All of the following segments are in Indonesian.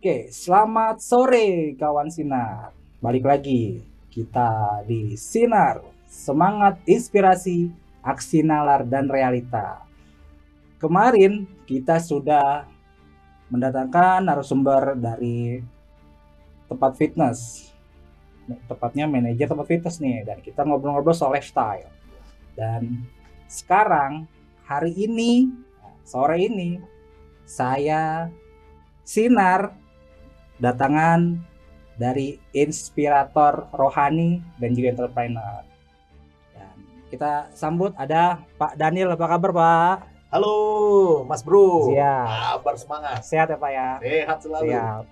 Oke, selamat sore kawan Sinar. Balik lagi kita di Sinar, semangat inspirasi, aksi nalar dan realita. Kemarin kita sudah mendatangkan narasumber dari tempat fitness, tepatnya manajer tempat fitness nih, dan kita ngobrol-ngobrol soal lifestyle. Dan sekarang hari ini, sore ini, saya Sinar datangan dari inspirator rohani dan juga entrepreneur. Dan kita sambut ada Pak Daniel. Apa kabar Pak? Halo Mas Bro. Siap. Kabar semangat. Sehat ya Pak ya? Sehat selalu. Siap.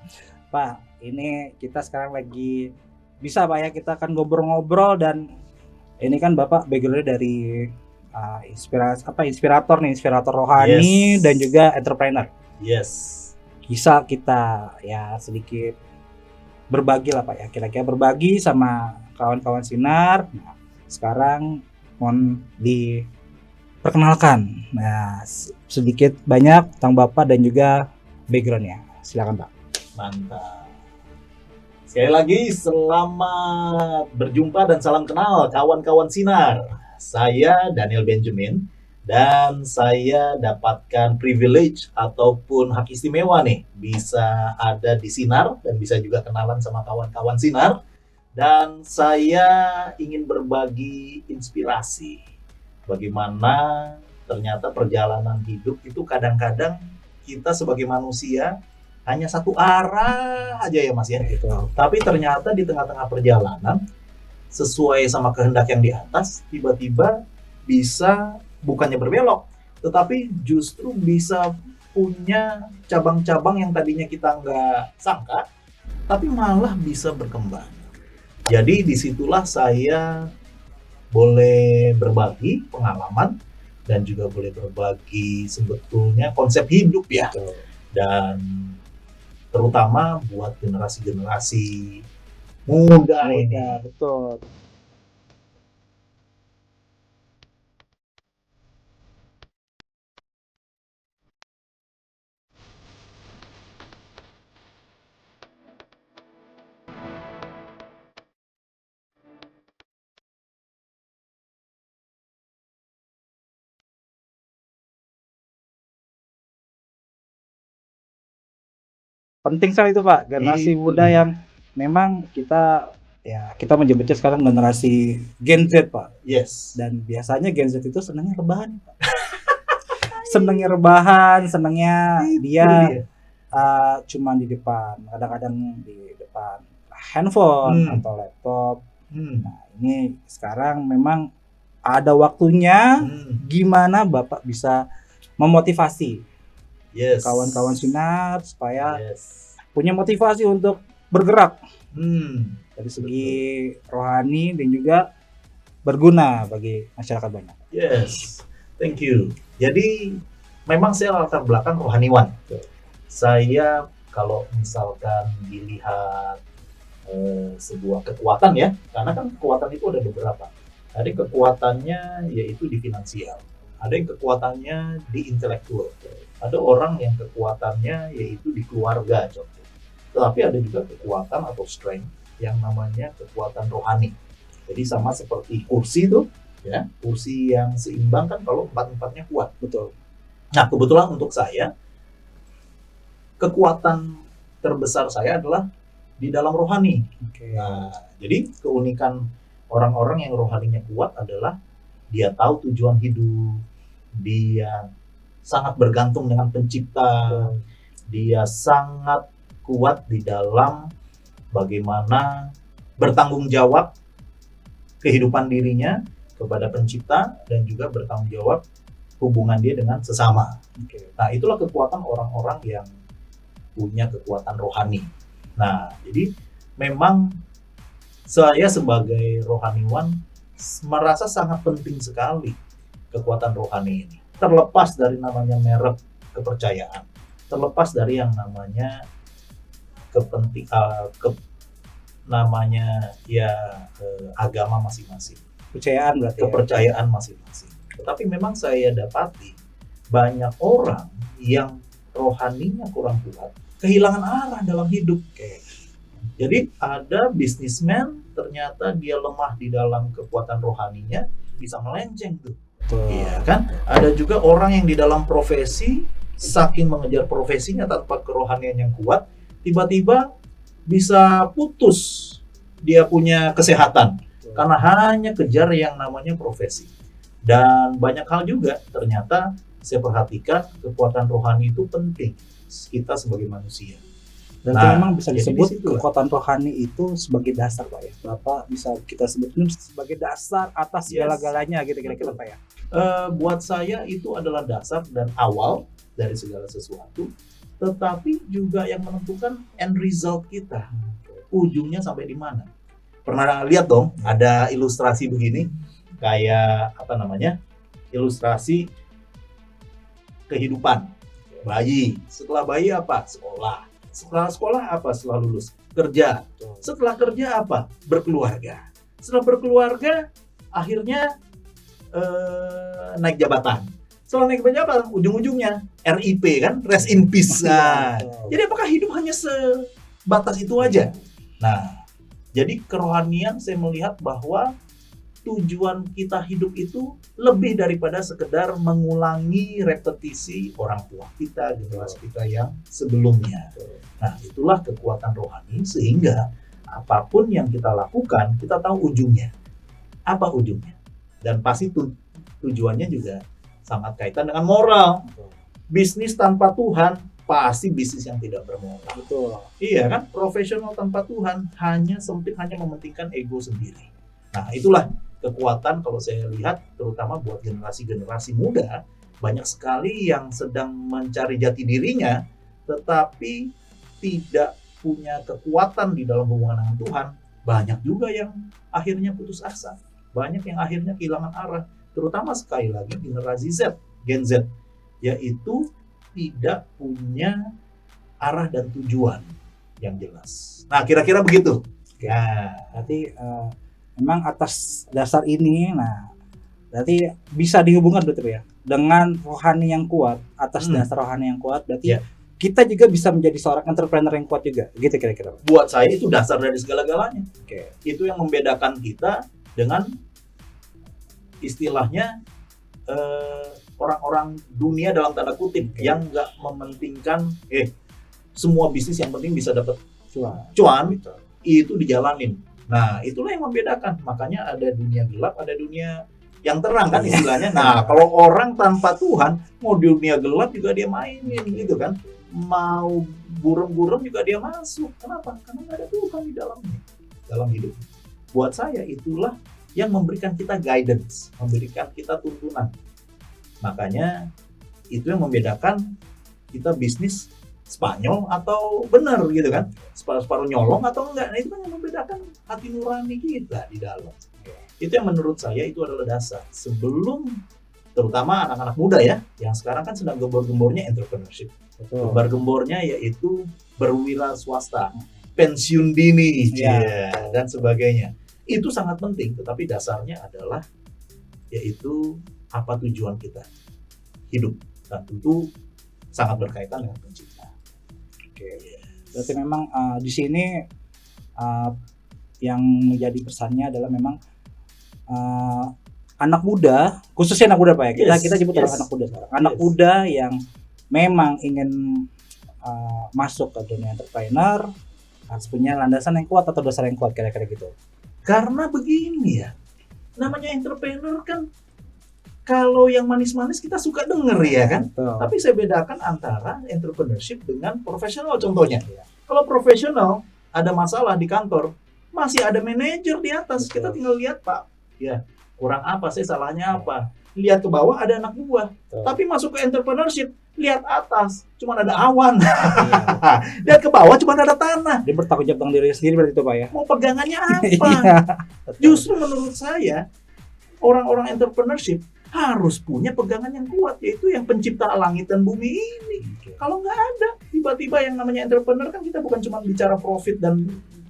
Pak, ini kita sekarang lagi bisa Pak ya, kita akan ngobrol-ngobrol. Dan ini kan Bapak backgroundnya dari inspirator rohani. Yes. Dan juga entrepreneur. Yes. Bisa kita ya sedikit berbagi lah Pak ya, kira-kira berbagi sama kawan-kawan Sinar. Nah, sekarang mohon diperkenalkan sedikit banyak tentang Bapak dan juga backgroundnya. Silakan Pak. Mantap. Sekali lagi selamat berjumpa dan salam kenal kawan-kawan Sinar. Saya Daniel Benjamin dan saya dapatkan privilege ataupun hak istimewa nih bisa ada di Sinar dan bisa juga kenalan sama kawan-kawan Sinar. Dan saya ingin berbagi inspirasi bagaimana ternyata perjalanan hidup itu kadang-kadang kita sebagai manusia hanya satu arah aja ya Mas ya. Betul. Tapi ternyata di tengah-tengah perjalanan sesuai sama kehendak yang di atas tiba-tiba bisa bukannya berbelok, tetapi justru bisa punya cabang-cabang yang tadinya kita nggak sangka, tapi malah bisa berkembang. Jadi disitulah saya boleh berbagi pengalaman dan juga boleh berbagi sebetulnya konsep hidup ya. Betul. Dan terutama buat generasi-generasi muda ini. Betul. Penting sekali itu Pak, generasi muda yang memang kita menyebutnya sekarang generasi Gen Z Pak. Yes. Dan biasanya Gen Z itu senangnya rebahan Pak. Senangnya rebahan, senangnya dia cuma di depan, kadang-kadang di depan handphone atau laptop. Nah ini sekarang memang ada waktunya gimana Bapak bisa memotivasi kawan-kawan Sinar supaya punya motivasi untuk bergerak dari segi rohani dan juga berguna bagi masyarakat banyak. Yes, thank you. Jadi memang saya latar belakang rohaniwan. Saya kalau misalkan dilihat sebuah kekuatan ya, karena kan kekuatan itu ada beberapa. Ada yang kekuatannya yaitu di finansial, ada yang kekuatannya di intelektual, ada orang yang kekuatannya yaitu di keluarga contoh. Tetapi ada juga kekuatan atau strength yang namanya kekuatan rohani. Jadi sama seperti kursi itu, ya, kursi yang seimbang kan kalau empat-empatnya kuat. Betul. Nah kebetulan untuk saya kekuatan terbesar saya adalah di dalam rohani. Nah, jadi keunikan orang-orang yang rohaninya kuat adalah dia tahu tujuan hidup, dia sangat bergantung dengan pencipta, dia sangat kuat di dalam bagaimana bertanggung jawab kehidupan dirinya kepada pencipta dan juga bertanggung jawab hubungan dia dengan sesama. Nah itulah kekuatan orang-orang yang punya kekuatan rohani. Nah jadi memang saya sebagai rohaniwan merasa sangat penting sekali kekuatan rohani ini. Terlepas dari namanya merek kepercayaan, terlepas dari yang namanya agama masing-masing, kepercayaan masing-masing. Tetapi memang saya dapati banyak orang yang rohaninya kurang kuat, kehilangan arah dalam hidup. Jadi ada bisnismen ternyata dia lemah di dalam kekuatan rohaninya, bisa melenceng tuh. Iya kan? Ada juga orang yang di dalam profesi, saking mengejar profesinya tanpa kerohanian yang kuat, tiba-tiba bisa putus dia punya kesehatan karena hanya kejar yang namanya profesi. Dan banyak hal juga ternyata saya perhatikan kekuatan rohani itu penting kita sebagai manusia. Berarti memang bisa jadi disebut disitulah. kekuatan rohani itu sebagai dasar Pak ya. Bapak bisa kita sebutkan sebagai dasar atas Yes. segala-galanya gitu kira-kira Pak ya. Buat saya itu adalah dasar dan awal dari segala sesuatu, tetapi juga yang menentukan end result kita, ujungnya sampai di mana. Pernah lihat dong ada ilustrasi begini, kayak apa namanya, ilustrasi kehidupan bayi. Setelah bayi apa? Sekolah. Setelah sekolah apa? Setelah lulus kerja. Setelah kerja apa? Berkeluarga. Setelah berkeluarga akhirnya naik jabatan. Setelah naik jabatan ujung-ujungnya RIP kan, rest in peace. Nah, jadi apakah hidup hanya sebatas itu aja? Nah, jadi kerohanian saya melihat bahwa tujuan kita hidup itu lebih daripada sekedar mengulangi repetisi orang tua kita, generasi kita yang sebelumnya. Nah, itulah kekuatan rohani sehingga apapun yang kita lakukan, kita tahu ujungnya. Apa ujungnya? Dan pasti tujuannya juga sangat kaitan dengan moral. Bisnis tanpa Tuhan pasti bisnis yang tidak bermoral. Betul. Iya kan? Profesional tanpa Tuhan hanya sempit, hanya mementingkan ego sendiri. Nah, itulah kekuatan kalau saya lihat terutama buat generasi-generasi muda, banyak sekali yang sedang mencari jati dirinya tetapi tidak punya kekuatan di dalam hubungan dengan Tuhan. Banyak juga yang akhirnya putus asa, banyak yang akhirnya kehilangan arah, terutama sekali lagi generasi Z, Gen Z, yaitu tidak punya arah dan tujuan yang jelas. Nah, kira-kira begitu. Ya, Berarti memang atas dasar ini, nah berarti bisa dihubungkan betul ya dengan rohani yang kuat. Atas dasar rohani yang kuat, berarti kita juga bisa menjadi seorang entrepreneur yang kuat juga, gitu kira-kira. Buat saya itu dasar dari segala-galanya. Itu yang membedakan kita dengan istilahnya orang-orang dunia dalam tanda kutip yang nggak mementingkan semua bisnis yang penting bisa dapat cuan, itu dijalanin. Nah, itulah yang membedakan. Makanya ada dunia gelap, ada dunia yang terang kan istilahnya. Nah, kalau orang tanpa Tuhan, mau di dunia gelap juga dia mainin gitu kan. Mau burem-burem juga dia masuk. Kenapa? Karena nggak ada Tuhan di dalamnya, dalam hidup. Buat saya itulah yang memberikan kita guidance, memberikan kita tuntunan. Makanya itu yang membedakan kita bisnis Spanyol atau benar gitu kan, separuh nyolong atau enggak. Nah, itu kan yang membedakan hati nurani kita di dalam. Itu yang menurut saya itu adalah dasar sebelum, terutama anak-anak muda ya, yang sekarang kan sedang gembor-gembornya entrepreneurship. Gembar-gembornya yaitu berwira swasta, pensiun dini, dan sebagainya. Itu sangat penting, tetapi dasarnya adalah yaitu apa tujuan kita hidup, dan tentu sangat berkaitan dengan pencipta. Berarti memang di sini yang menjadi pesannya adalah memang anak muda, khususnya anak muda Pak ya. Kita sebut anak muda sekarang. Anak muda yang memang ingin masuk ke dunia entrepreneur harus punya landasan yang kuat atau dasar yang kuat, kira-kira gitu. Karena begini ya, namanya entrepreneur kan kalau yang manis-manis kita suka denger ya kan. Tapi saya bedakan antara entrepreneurship dengan profesional contohnya. Kalau profesional ada masalah di kantor, masih ada manajer di atas. Kita tinggal lihat Pak, ya kurang apa sih, salahnya apa. Lihat ke bawah ada anak buah. Tapi masuk ke entrepreneurship, lihat atas cuma ada awan. Lihat ke bawah cuma ada tanah. Dia bertanggung jawab dengan diri sendiri berarti itu Pak ya. Mau pegangannya apa? Justru menurut saya orang-orang entrepreneurship harus punya pegangan yang kuat, yaitu yang pencipta langit dan bumi ini. Kalau nggak ada, tiba-tiba yang namanya entrepreneur kan kita bukan cuma bicara profit dan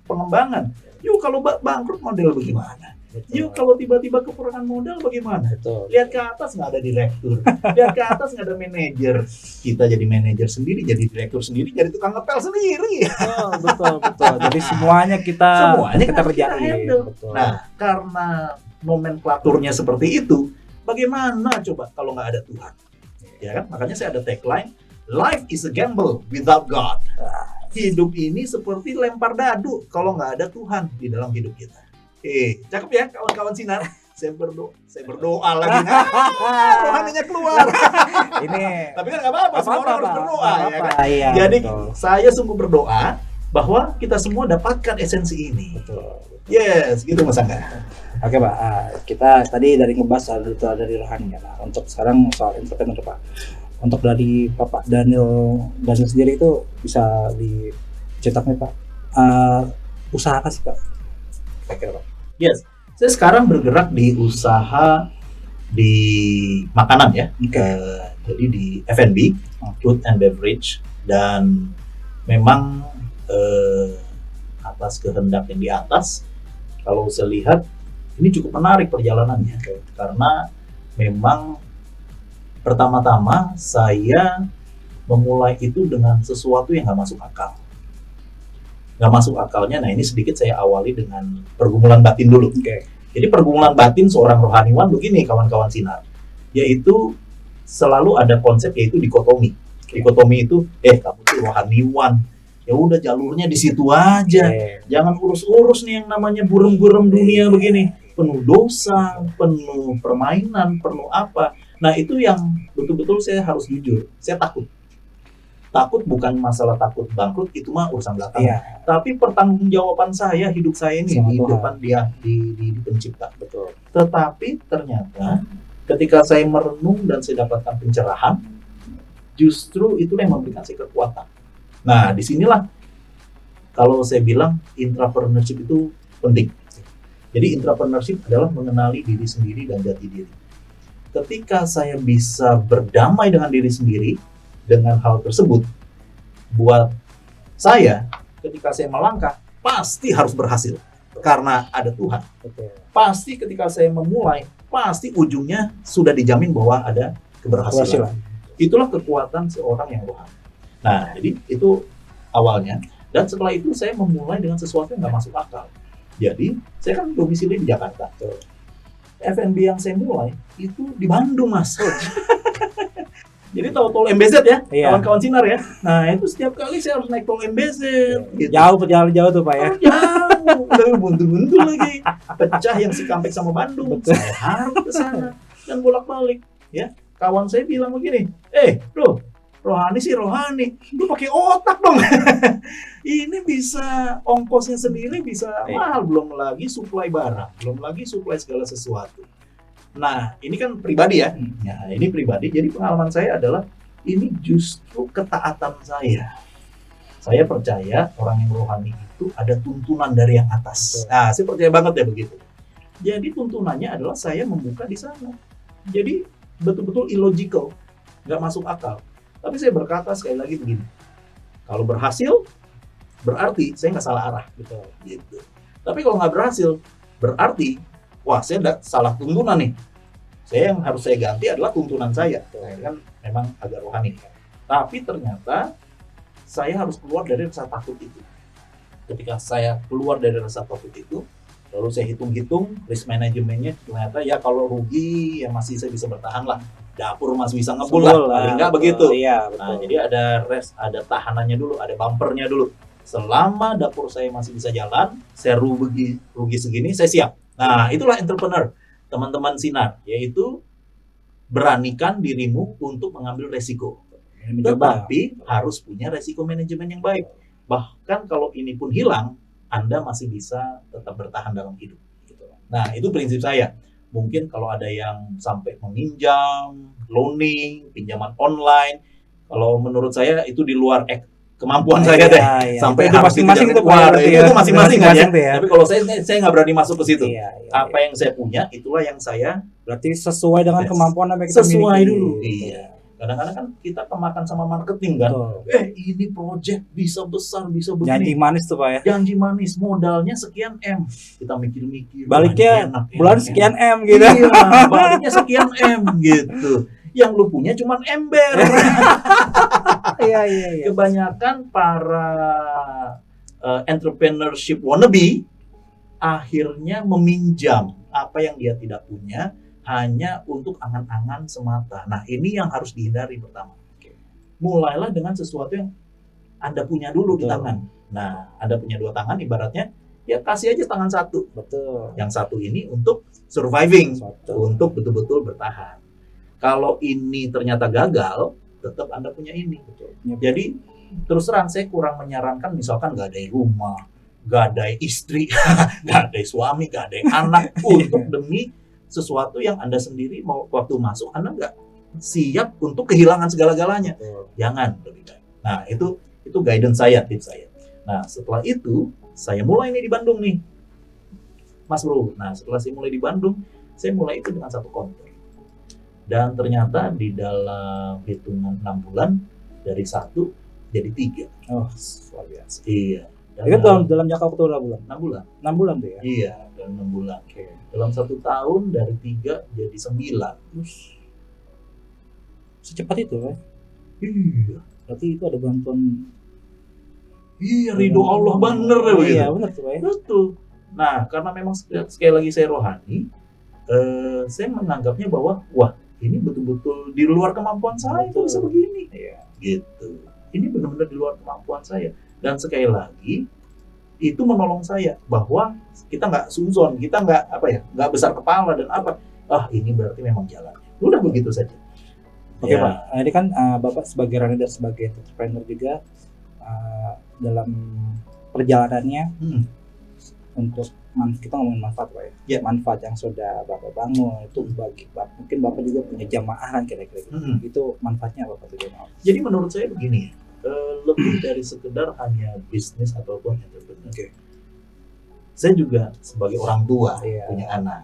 pengembangan. Yuk kalau bangkrut model bagaimana? Betul. Yuk kalau tiba-tiba kekurangan modal bagaimana? Betul. Lihat ke atas nggak ada direktur, lihat ke atas nggak ada manajer. Kita jadi manajer sendiri, jadi direktur sendiri, jadi tukang ngepel sendiri. Betul. Jadi semuanya kita kerjain. handle. Betul. Nah, karena nomenklaturnya seperti itu, bagaimana coba kalau nggak ada Tuhan? Ya kan? Makanya saya ada tagline, life is a gamble without God. Hidup ini seperti lempar dadu kalau nggak ada Tuhan di dalam hidup kita. Cakep ya kawan-kawan Sinar. Saya berdoa lagi. Rohaninya keluar. Ini tapi kan nggak apa-apa, semua orang harus berdoa ya kan. Iya, Jadi betul. saya sungguh berdoa bahwa kita semua dapatkan esensi ini. Betul. Yes, gitu Mas Angga. Oke Pak, kita tadi dari ngebahas dari rohani ya. Nah, untuk sekarang soal entrepreneur Pak. Untuk dari Bapak Daniel sendiri itu bisa dicetaknya Pak. Usaha apa sih Pak? Kira-kira Pak. Yes, saya sekarang bergerak di usaha di makanan ya. Jadi di F&B, food and beverage, dan memang atas kehendak yang di atas, kalau saya lihat ini cukup menarik perjalanannya, karena memang pertama-tama saya memulai itu dengan sesuatu yang nggak masuk akal. Nggak masuk akalnya, nah ini sedikit saya awali dengan pergumulan batin dulu. Jadi pergumulan batin seorang rohaniwan begini kawan-kawan Sinar, yaitu selalu ada konsep yaitu dikotomi. Dikotomi itu, kamu tuh rohaniwan, ya udah jalurnya di situ aja, jangan urus-urus nih yang namanya burem-burem dunia begini, penuh dosa, penuh permainan, penuh apa. Nah itu yang betul-betul saya harus jujur, saya takut bukan masalah takut bangkrut, itu mah urusan belakang. Tapi pertanggungjawaban saya, hidup saya ini di depan dia di pencipta. Betul. Tetapi ternyata ketika saya merenung dan saya dapatkan pencerahan, justru itu yang memberikan saya kekuatan. Nah disinilah kalau saya bilang entrepreneurship itu penting. Jadi entrepreneurship adalah mengenali diri sendiri dan jati diri. Ketika saya bisa berdamai dengan diri sendiri, dengan hal tersebut, buat saya ketika saya melangkah pasti harus berhasil karena ada Tuhan. Pasti ketika saya memulai pasti ujungnya sudah dijamin bahwa ada keberhasilan. Itulah kekuatan seorang yang rohani. Nah jadi itu awalnya, dan setelah itu saya memulai dengan sesuatu yang nggak masuk akal. Jadi saya kan domisili di Jakarta. F&B yang saya mulai itu di Bandung Mas. Jadi tahu tol MBZ ya, kawan-kawan Sinar ya. Nah itu setiap kali saya harus naik tol MBZ. Gitu. Perjalanan jauh tuh Pak ya. Jauh, buntu-buntu lagi. Pecah yang Cikampek sama Bandung. Betul. Saya harus ke sana dan bolak-balik. Ya, kawan saya bilang begini, bro, rohani sih rohani, lu pakai otak dong. Ini bisa ongkosnya sendiri bisa mahal, belum lagi suplai barang, belum lagi suplai segala sesuatu. Nah, ini kan pribadi ya. Nah, ini pribadi. Jadi pengalaman saya adalah ini justru ketaatan saya. Saya percaya orang yang rohani itu ada tuntunan dari yang atas. Nah, saya percaya banget ya begitu. Jadi tuntunannya adalah saya membuka di sana. Jadi betul-betul illogical, nggak masuk akal. Tapi saya berkata sekali lagi begini. Kalau berhasil, berarti saya nggak salah arah. Gitu. Tapi kalau nggak berhasil, berarti wah saya salah tuntunan nih. Yang harus saya ganti adalah tuntunan saya. Nah, kan memang agak rohani. Tapi ternyata saya harus keluar dari rasa takut itu. Ketika saya keluar dari rasa takut itu, lalu saya hitung-hitung risk manajemennya, ternyata ya kalau rugi ya masih saya bisa bertahan lah. Dapur masih bisa ngebul lah, paling nggak begitu. Iya, nah, jadi ada tahanannya dulu, ada bumpernya dulu. Selama dapur saya masih bisa jalan, saya rugi segini, saya siap. Nah, itulah entrepreneur, teman-teman Sinar, yaitu beranikan dirimu untuk mengambil resiko. Tetapi harus punya resiko manajemen yang baik. Bahkan kalau ini pun hilang, Anda masih bisa tetap bertahan dalam hidup. Nah, itu prinsip saya. Mungkin kalau ada yang sampai meminjam, loaning, pinjaman online, kalau menurut saya itu di luar kemampuan saya deh. Sampai itu masing-masing itu masing-masing ya. Tapi kalau saya nggak berani masuk ke situ. Apa yang saya punya itulah yang saya berarti sesuai dengan kemampuan yang kita sesuai miliki. Dulu. Iya. Kadang-kadang kan kita kemakan sama marketing kan. Betul. Ini project bisa besar, bisa Janji begini. manis tuh Pak ya. Janji manis, modalnya sekian M. Kita mikir-mikir. Baliknya enak, bulan enak, sekian enak. M gitu. Iya, baliknya sekian M gitu. Yang lu punya cuman ember. Iya. Kebanyakan para entrepreneurship wannabe akhirnya meminjam apa yang dia tidak punya hanya untuk angan-angan semata. Nah, ini yang harus dihindari pertama. Mulailah dengan sesuatu yang Anda punya dulu di tangan. Nah, Anda punya 2 tangan ibaratnya, ya kasih aja tangan satu. Betul. Yang satu ini untuk surviving, Betul. untuk betul-betul bertahan. Kalau ini ternyata gagal, tetap Anda punya ini. Betul. Jadi, terus terang saya kurang menyarankan misalkan gadai rumah, gadai istri, gadai suami, gadai anak untuk demi sesuatu yang Anda sendiri mau waktu masuk Anda nggak siap untuk kehilangan segala-galanya. Jangan, lebih baik. Nah, itu guidance saya, tips saya. Nah, setelah itu saya mulai nih di Bandung nih, Mas Bro. Nah, setelah saya mulai di Bandung, saya mulai itu dengan 1 konter. Dan ternyata di dalam hitungan 6 bulan dari 1 jadi 3. Oh, luar biasa. Iya. Itu dalam jangka waktu berapa bulan? 6 bulan. 6 bulan tuh ya? Iya, dalam 6 bulan. Dalam 1 tahun dari 3 jadi 9. Secepat itu kan? Iya. Berarti itu ada bantuan. Iya, ridho Allah bener ya. Iya, bener tuh Pak ya. Betul. Nah, karena memang sekali lagi saya rohani, saya menganggapnya bahwa wah, ini betul-betul di luar kemampuan saya itu bisa begini. Iya. Gitu. Ini benar-benar di luar kemampuan saya. Dan sekali lagi itu menolong saya bahwa kita nggak suzon, kita nggak besar kepala dan apa. Ini berarti memang jalannya. Udah begitu saja. Oke Pak, ini kan Bapak sebagai runner dan sebagai entrepreneur juga dalam perjalanannya untuk kita ngomongin manfaat Pak ya. Manfaat yang sudah Bapak bangun itu bagi Bapak, mungkin Bapak juga punya jamaah kan kira-kira gitu. Itu manfaatnya apa Pak? Jadi menurut saya begini, lebih dari sekedar hanya bisnis ataupun entrepreneur. Saya juga sebagai orang tua punya anak.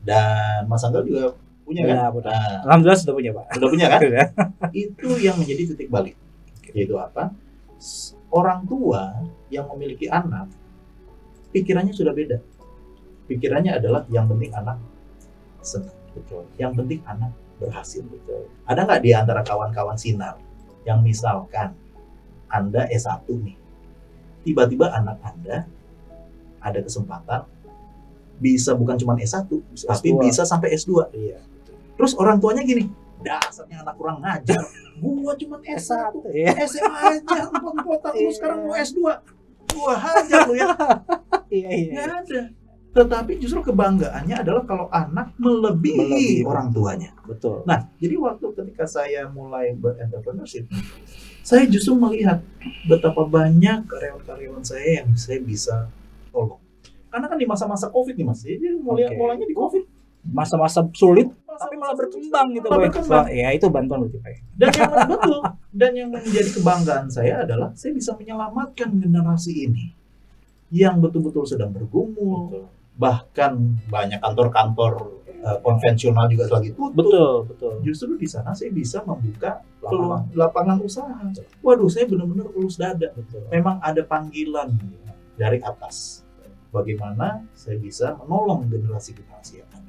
Dan Mas Angga juga punya kan? Nah, alhamdulillah sudah punya Pak. Sudah punya kan? Itu yang menjadi titik balik. Yaitu apa? Orang tua yang memiliki anak, pikirannya sudah beda. Pikirannya adalah yang penting anak senang. Betul. Yang penting anak berhasil. Betul. Ada nggak di antara kawan-kawan sinar yang misalkan Anda S1 nih, tiba-tiba anak Anda ada kesempatan bisa bukan cuma S1, tapi bisa sampai S2. Iya. Terus orang tuanya gini, dasarnya anak kurang ngajar. Gua cuma S1, SMA aja, empot-empotan lu sekarang mau S2. Gua hajar lu ya. Iya. Nggak ada. Tetapi justru kebanggaannya adalah kalau anak melebihi orang tuanya. Betul. Nah, jadi waktu ketika saya mulai berentrepreneurship, saya justru melihat betapa banyak karyawan-karyawan saya yang saya bisa tolong. Karena kan di masa-masa COVID nih Mas, jadi mulainya di COVID. Masa-masa sulit, tapi malah berkembang gitu Pak. Ya itu bantuan berarti Pak. Dan yang betul, dan yang menjadi kebanggaan saya adalah saya bisa menyelamatkan generasi ini yang betul-betul sedang bergumul. Bahkan banyak kantor-kantor konvensional juga lagi tutup. Betul. Justru di sana saya bisa membuka lapangan usaha. Waduh, saya benar-benar tulus dada. Memang ada panggilan dari atas. Bagaimana saya bisa menolong generasi-generasi yang ada.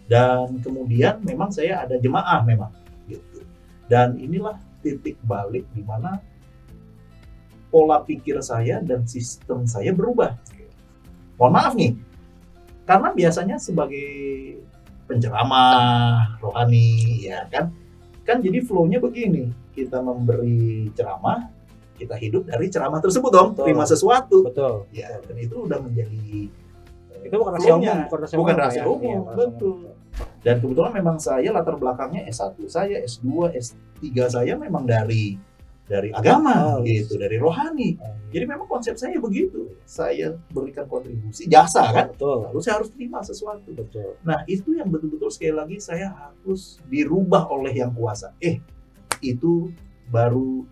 Dan kemudian memang saya ada jemaah memang gitu. Dan inilah titik balik di mana pola pikir saya dan sistem saya berubah. Mohon maaf nih, karena biasanya sebagai penceramah rohani ya kan jadi flow-nya begini, kita memberi ceramah, kita hidup dari ceramah tersebut dong. Betul. Terima sesuatu. Betul. Ya, dan itu udah menjadi itu bukan rahasia umum, bukan rahasia umum, betul. Dan kebetulan memang saya latar belakangnya S1 saya, S2, S3 saya memang dari agama gitu, dari rohani. Jadi memang konsep saya begitu. Saya berikan kontribusi jasa kan. Betul. Lalu saya harus terima sesuatu. Betul. Nah, itu yang betul-betul sekali lagi saya harus dirubah oleh yang kuasa. Itu baru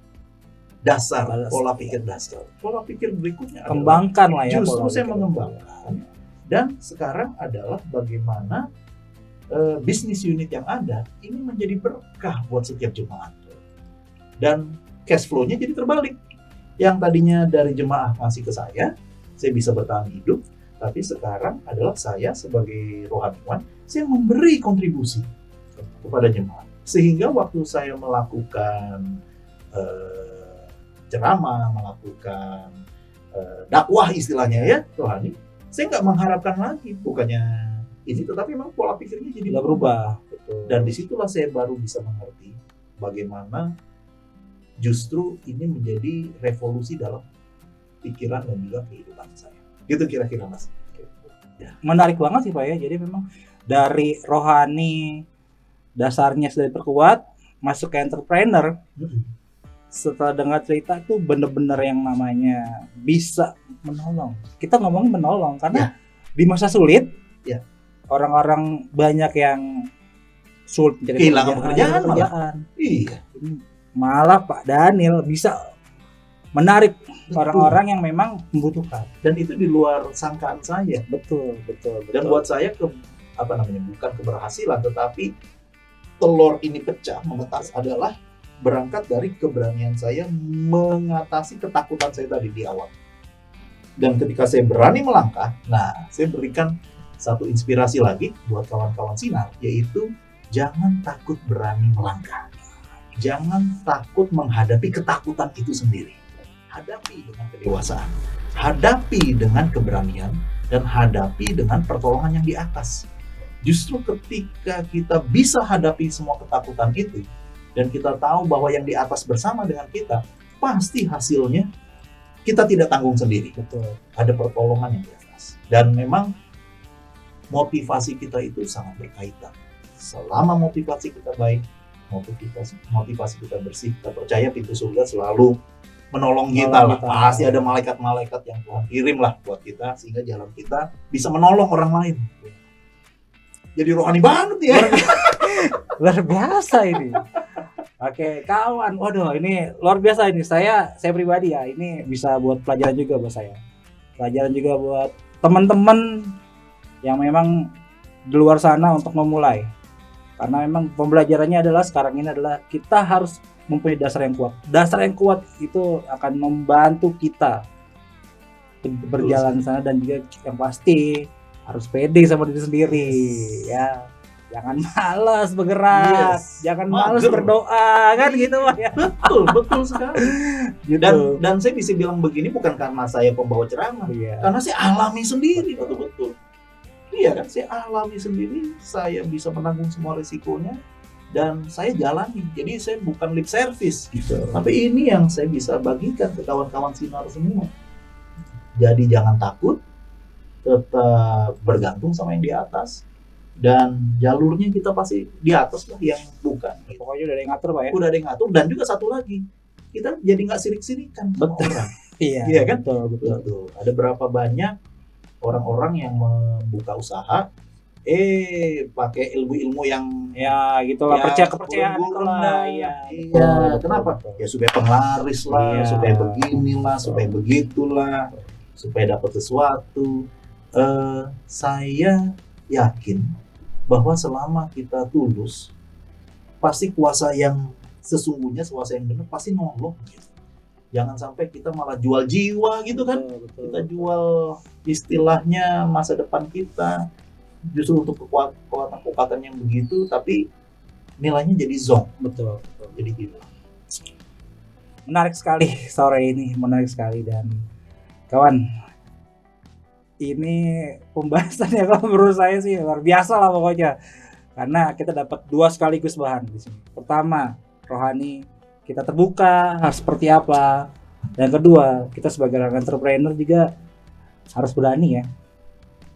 dasar, pola pikir dasar. Pola pikir berikutnya kembangkan lah ya. Justru saya mengembangkan. Dan sekarang adalah bagaimana bisnis unit yang ada ini menjadi berkah buat setiap jemaat. Dan cash flow-nya jadi terbalik. Yang tadinya dari jemaah masih ke saya bisa bertahan hidup, tapi sekarang adalah saya sebagai rohaniwan, saya memberi kontribusi kepada jemaat. Sehingga waktu saya melakukan ceramah, melakukan dakwah istilahnya ya, rohani, saya nggak mengharapkan lagi, bukannya ini, tetapi memang pola pikirnya jadi berubah. Betul. Dan disitulah saya baru bisa mengerti bagaimana justru ini menjadi revolusi dalam pikiran dan juga kehidupan saya. Gitu kira-kira Mas. Menarik banget sih Pak ya. Jadi memang dari rohani dasarnya sudah diperkuat, masuk ke entrepreneur. Setelah dengar cerita itu benar-benar yang namanya bisa menolong. Kita ngomongin menolong karena di masa sulit, orang-orang banyak yang sulit kehilangan pekerjaan. Iya. Malah Pak Daniel bisa menarik orang-orang yang memang membutuhkan, dan itu di luar sangkaan saya. Betul. Dan buat saya bukan keberhasilan, tetapi telur ini pecah memetas adalah berangkat dari keberanian saya mengatasi ketakutan saya tadi di awal. Dan ketika saya berani melangkah, saya berikan satu inspirasi lagi buat kawan-kawan Sinar, yaitu jangan takut berani melangkah. Jangan takut menghadapi ketakutan itu sendiri. Hadapi dengan kedewasaan, hadapi dengan keberanian, dan hadapi dengan pertolongan yang di atas. Justru ketika kita bisa hadapi semua ketakutan itu, dan kita tahu bahwa yang di atas bersama dengan kita, pasti hasilnya kita tidak tanggung sendiri. Betul. Ada pertolongan yang di atas. Dan memang motivasi kita itu sangat berkaitan. Selama motivasi kita baik, motivasi kita bersih, kita percaya pintu surga selalu menolong kita lah. Pasti ada malaikat-malaikat yang Tuhan kirim lah buat kita, sehingga jalan kita bisa menolong orang lain. Jadi rohani banget ya. Luar biasa ini. Oke, kawan. Waduh, ini luar biasa ini. Saya pribadi ya, ini bisa buat pelajaran juga buat saya. Pelajaran juga buat teman-teman yang memang di luar sana untuk memulai. Karena memang pembelajarannya adalah sekarang ini adalah kita harus mempunyai dasar yang kuat. Dasar yang kuat itu akan membantu kita berjalan sana, dan juga yang pasti harus pede sama diri sendiri ya. Jangan malas bergerak, jangan malas berdoa, kan gitu Pak ya. Betul sekali. Gitu. Dan saya bisa bilang begini bukan karena saya pembawa ceramah, karena saya alami sendiri betul-betul. Iya kan, saya alami sendiri, saya bisa menanggung semua risikonya dan saya jalani. Jadi saya bukan lip service gitu. Tapi ini yang saya bisa bagikan ke kawan-kawan Sinar semua. Jadi jangan takut, tetap bergantung sama yang di atas, dan jalurnya kita pasti di atas lah yang bukan. Pokoknya udah ada yang ngatur Pak ya. Udah ada yang ngatur, dan juga satu lagi, kita jadi nggak sirik-sirikan sama orang. Iya kan? Betul. Ada berapa banyak orang-orang yang membuka usaha, pakai ilmu-ilmu yang gitulah, kepercayaan lah. Iya. Kenapa? Ya supaya penglaris lah, supaya beginilah, supaya begitulah, supaya dapat sesuatu. Saya yakin bahwa selama kita tulus, pasti kuasa yang sesungguhnya, kuasa yang benar pasti nolong gitu. Jangan sampai kita malah jual jiwa gitu kan. Betul. Kita jual istilahnya masa depan kita justru untuk kekuatan yang begitu, tapi nilainya jadi zonk. Betul. Jadi hilang. Menarik sekali sore ini, menarik sekali. Dan kawan, ini pembahasannya kalau menurut saya sih luar biasa lah pokoknya. Karena kita dapat dua sekaligus bahan di sini. Pertama, rohani kita terbuka harus seperti apa. Dan kedua, kita sebagai orang entrepreneur juga harus berani ya.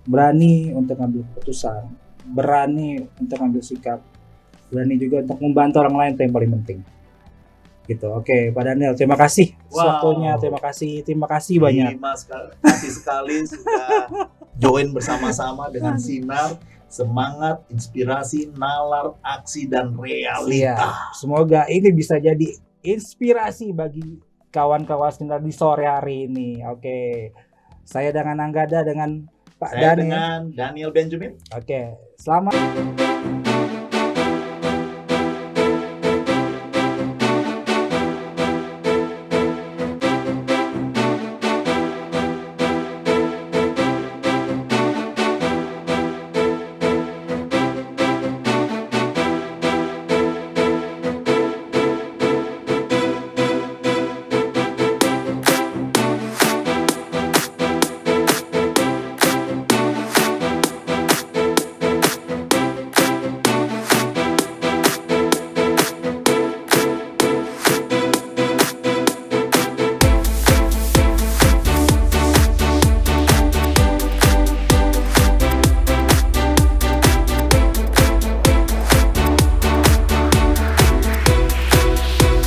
Berani untuk ambil keputusan, berani untuk ambil sikap, berani juga untuk membantu orang lain, itu yang paling penting. Gitu. Oke, Pak Daniel, terima kasih waktunya, terima kasih banyak. Terima kasih sekali sudah join bersama-sama dengan Sinar. Semangat, inspirasi, nalar, aksi, dan realita. Semoga ini bisa jadi inspirasi bagi kawan-kawan Sinar di sore hari ini. Oke, saya dengan Anggada dengan Pak Saya Daniel. dengan Daniel Benjamin. Oke, selamat.